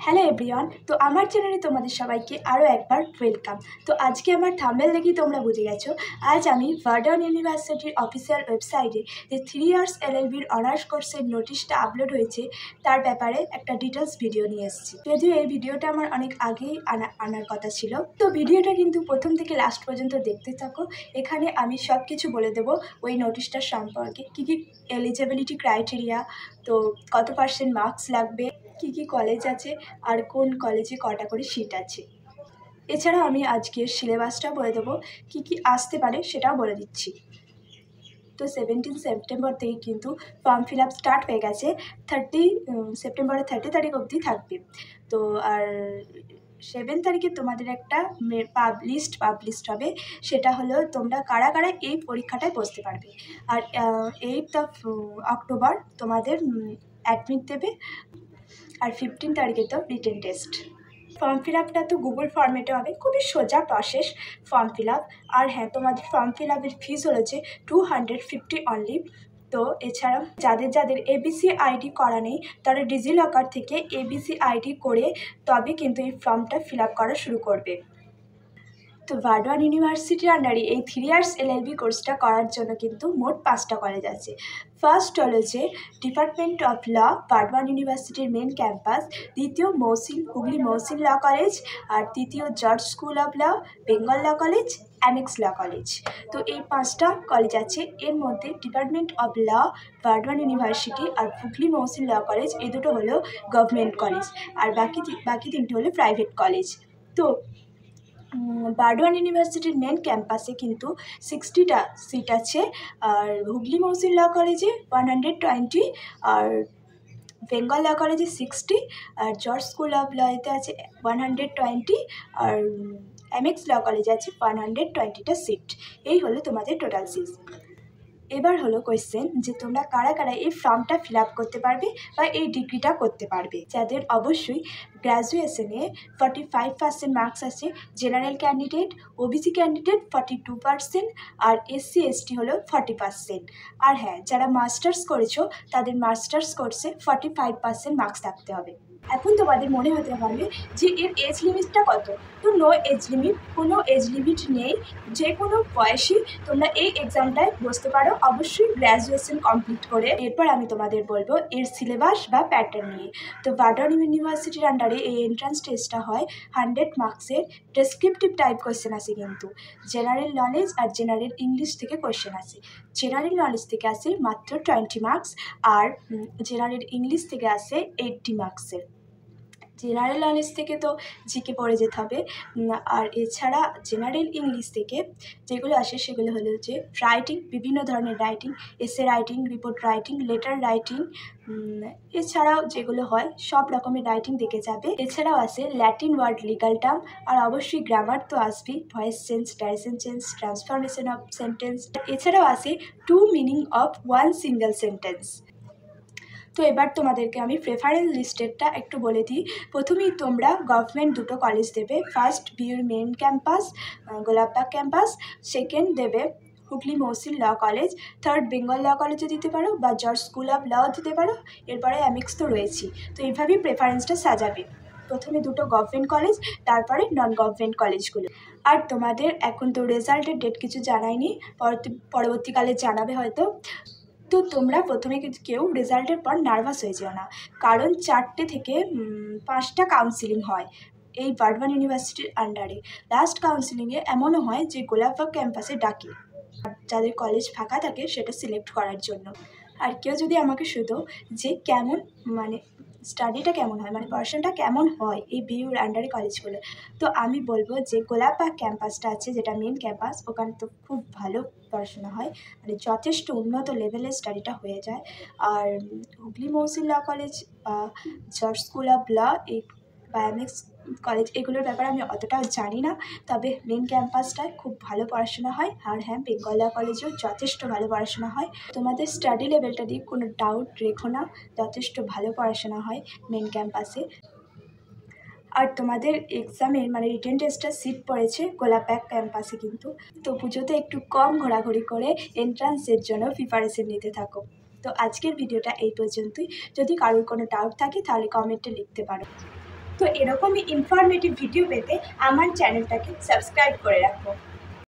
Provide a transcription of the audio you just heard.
Hello everyone, তো আমার চ্যানেলে তোমাদের সবাইকে আরও একবার ওয়েলকাম। তো আজকে আমার থাম্বনেল দেখেই তোমরা বুঝে গেছো, আজ আমি ভার্ডন ইউনিভার্সিটির অফিসিয়াল ওয়েবসাইটে যে 3 ইয়ার্স এলএলবির অনার্স কোর্সের নোটিশটা আপলোড হয়েছে তার ব্যাপারে একটা ডিটেলস ভিডিও নিয়ে এসেছি। যদিও এই ভিডিওটা আমার অনেক আগেই আনার কথা ছিল, তো ভিডিওটা কিন্তু প্রথম থেকে লাস্ট পর্যন্ত দেখতে থাকো। এখানে আমি সব কিছু বলে দেবো ওই নোটিশটার সম্পর্কে, কী কী এলিজিবিলিটি ক্রাইটেরিয়া, তো কত পার্সেন্ট মার্কস লাগবে, কী কী কলেজ আছে আর কোন কলেজে কটা করে সিট আছে। এছাড়া আমি আজকের সিলেবাসটা বলে দেবো, কী কী আসতে পারে সেটাও বলে দিচ্ছি। তো 17 সেপ্টেম্বর থেকে কিন্তু ফর্ম ফিল আপ স্টার্ট হয়ে গেছে, সেপ্টেম্বরের 30 তারিখ অবধি থাকবে। তো আর 7 তারিখে তোমাদের একটা পাবলিশড হবে, সেটা হলো তোমরা কারা কারা এই পরীক্ষাটায় বসতে পারবে। আর 8 অক্টোবর তোমাদের অ্যাডমিট দেবে, আর 15 তারিখে তো রিটেন টেস্ট। ফর্ম ফিল আপটা তো গুগল ফর্মেটে হবে, খুবই সোজা প্রসেস ফর্ম ফিল আপ। আর হ্যাঁ, তোমাদের ফর্ম ফিল আপের ফিস হচ্ছে 250 অনলি। তো এছাড়া যাদের এবিসি আইডি করা নেই তারা ডিজিলকার থেকে এবিসি আইডি করে তবে কিন্তু এই ফর্মটা ফিল আপ করা শুরু করবে। তো ভার্ডন ইউনিভার্সিটির আন্ডারে এই 3 ইয়ার্স এলএলবি কোর্সটা করার জন্য কিন্তু মোট 5টা কলেজ আছে। ফার্স্ট হলো যে ডিপার্টমেন্ট অফ ল, ভার্ডন ইউনিভার্সিটির মেন ক্যাম্পাস। দ্বিতীয় হুগলি মহসিন ল কলেজ। আর তৃতীয় George school of law, Bengal law college, MX law college. তো এই 5টা কলেজ আছে। এর মধ্যে department of law, Burdwan university আর হুগলি মহসিন ল কলেজ, এই দুটো হলো গভর্নমেন্ট কলেজ, আর বাকি 3টে হলো প্রাইভেট কলেজ। তো ভার্ডন ইউনিভার্সিটির মেন ক্যাম্পাসে কিন্তু 60টা সিট আছে, আর হুগলি মহসিন ল কলেজে 120, আর বেঙ্গল ল কলেজে 60, আর জর্জ স্কুল অফ লতে আছে 120, আর এমএক্স ল কলেজে আছে 120টা সিট। এই হলো তোমাদের টোটাল সিট। এবার হলো কোয়েশ্চেন যে তোমরা কারা কারা এই ফর্মটা ফিল আপ করতে পারবে বা এই ডিগ্রিটা করতে পারবে। যাদের অবশ্যই গ্র্যাজুয়েশনে 45% মার্কস আছে, জেনারেল ক্যান্ডিডেট, ওবিসি ক্যান্ডিডেট 42%, আর এসসি এসটি হলো 40%। আর হ্যাঁ, যারা মাস্টার্স করেছো তাদের মাস্টার্স কোর্সে 45% মার্কস থাকতে হবে। এখন তোমাদের মনে হতে পারবে যে এর এজ লিমিটটা কত। তো নো এজ লিমিট, কোনো এজ লিমিট নেই, যে কোনো বয়সী তোমরা এই এক্সামটায় বসতে পারো, অবশ্যই গ্র্যাজুয়েশন কমপ্লিট করে। এরপর আমি তোমাদের বলবো এর সিলেবাস বা প্যাটার্ন নিয়ে। তো ভার্ডন ইউনিভার্সিটির আন্ডারে এই এন্ট্রান্স টেস্টটা হয় 100 মার্কসের। ডেসক্রিপটিভ টাইপ কোয়েশ্চেন আসে, কিন্তু জেনারেল নলেজ আর জেনারেল ইংলিশ থেকে কোয়েশ্চেন আসে। জেনারেল নলেজ থেকে আসে মাত্র 20 মার্কস, আর জেনারেল ইংলিশ থেকে আসে 80 মার্কসের। জেনারেল নলেজ থেকে তো জিকে পড়ে যেতে হবে, আর এছাড়া জেনারেল ইংলিশ থেকে যেগুলো আসে সেগুলো হলো যে রাইটিং, বিভিন্ন ধরনের writing, essay writing, report writing, letter writing, এছাড়াও যেগুলো হয় সব রকমের রাইটিং দেখে যাবে। এছাড়াও আসে ল্যাটিন ওয়ার্ড, লিগাল টার্ম, আর অবশ্যই গ্রামার তো আসবেই, voice change, direction change, transformation of sentence. এছাড়াও আসে 2 মিনিং অফ 1 সিঙ্গেল সেন্টেন্স। তো এবার তোমাদেরকে আমি প্রেফারেন্স লিস্টেডটা একটু বলে দিই। প্রথমেই তোমরা গভর্নমেন্ট দুটো কলেজ দেবে। ফার্স্ট বিউর main campus, Golapbag campus. Second দেবে Hooghly Mohsin law college. Third Bengal law কলেজে দিতে পারো বা জর্জ স্কুল অফ ল দিতে পারো। এরপরে এমএক্স তো রয়েছি। তো এইভাবেই প্রেফারেন্সটা সাজাবে। প্রথমে দুটো গভর্নমেন্ট কলেজ, তারপরে নন গভর্নমেন্ট কলেজগুলো। আর তোমাদের এখন তো রেজাল্টের ডেট কিছু জানায়নি, পরবর্তীকালে জানাবে হয়তো। তো তোমরা প্রথমে কেউ রেজাল্টের পর নার্ভাস হয়ে যেও না, কারণ 4টে থেকে 5টা কাউন্সিলিং হয় এই ভার্ডন ইউনিভার্সিটির আন্ডারে। লাস্ট কাউন্সিলিংয়ে এমনও হয় যে গোলাপবাগ ক্যাম্পাসে ডাকে যাদের কলেজ ফাঁকা থাকে সেটা সিলেক্ট করার জন্য। আর কেউ যদি আমাকে শুধু যে কেমন মানে স্টাডিটা কেমন হয়, মানে পড়াশোনাটা কেমন হয় এই বিইউর আন্ডারে কলেজগুলো, তো আমি বলবো যে গোলাপবাগ ক্যাম্পাসটা আছে যেটা মেন ক্যাম্পাস, ওখানে তো খুব ভালো পড়াশোনা হয়, মানে যথেষ্ট উন্নত লেভেলের স্টাডিটা হয়ে যায়। আর হুগলি মহসিন ল কলেজ বা জর্জ স্কুল অফ ল এই বা এমএক্স কলেজ, এগুলোর ব্যাপারে আমি অতটাও জানি না, তবে মেন ক্যাম্পাসটায় খুব ভালো পড়াশোনা হয়। আর হ্যাঁ, বেঙ্গল ল কলেজেও যথেষ্ট ভালো পড়াশোনা হয়। তোমাদের স্টাডি লেভেলটা দিয়ে কোনো ডাউট রেখো না, যথেষ্ট ভালো পড়াশোনা হয় মেন ক্যাম্পাসে। আর তোমাদের এক্সামের মানে রিটেন টেস্টটা সিট পড়েছে গোলাপবাগ ক্যাম্পাসে কিন্তু। তো পুজোতে একটু কম ঘোরাঘুরি করে এন্ট্রান্সের জন্য প্রিপারেশন নিতে থাকো। তো আজকের ভিডিওটা এই পর্যন্তই। যদি কারোর কোনো ডাউট থাকে তাহলে কমেন্টে লিখতে পারো। তো এরকমই ইনফরমেটিভ ভিডিও পেতে আমার চ্যানেলটাকে সাবস্ক্রাইব করে রাখো।